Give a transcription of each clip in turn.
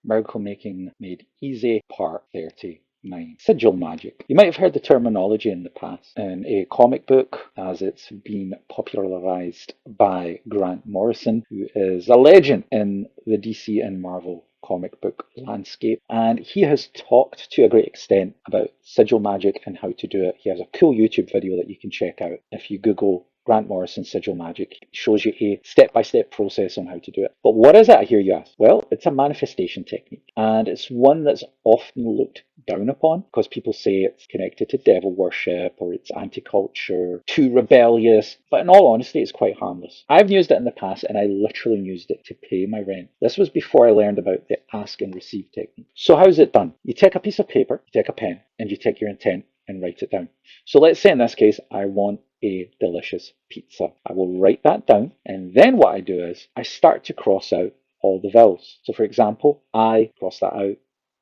Miracle Making Made Easy, Part 39. Sigil Magic. You might have heard the terminology in the past in a comic book, as it's been popularized by Grant Morrison, who is a legend in the DC and Marvel comic book landscape. And he has talked to a great extent about sigil magic and how to do it. He has a cool YouTube video that you can check out if you Google Grant Morrison Sigil Magic. It shows you a step-by-step process on how to do it. But what is it, I hear you ask? Well, it's a manifestation technique, and it's one that's often looked down upon because people say it's connected to devil worship or it's anti-culture, too rebellious. But in all honesty, it's quite harmless. I've used it in the past, and I literally used it to pay my rent. This was before I learned about the ask and receive technique. So how is it done? You take a piece of paper, you take a pen, and you take your intent and write it down. So let's say in this case, I want a delicious pizza. I will write that down, and then what I do is I start to cross out all the vowels. So for example, I cross that out,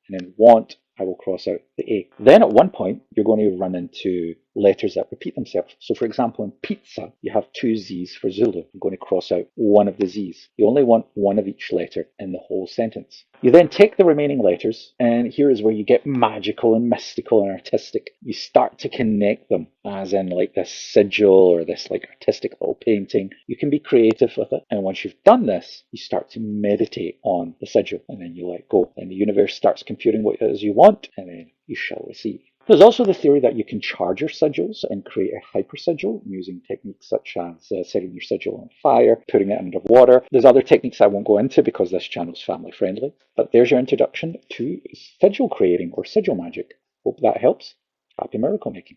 and then want, I will cross out the A. Then at one point, you're going to run into letters that repeat themselves. So for example, in pizza, you have two Z's for Zulu. I'm going to cross out one of the Z's. You only want one of each letter in the whole sentence. You then take the remaining letters, and here is where you get magical and mystical and artistic. You start to connect them, as in like this sigil or this like artistic little painting. You can be creative with it. And once you've done this, you start to meditate on the sigil, and then you let go. And the universe starts computing what it is you want, and then you shall receive. There's also the theory that you can charge your sigils and create a hypersigil using techniques such as setting your sigil on fire, putting it under water. There's other techniques I won't go into because this channel is family friendly. But there's your introduction to sigil creating or sigil magic. Hope that helps. Happy miracle making.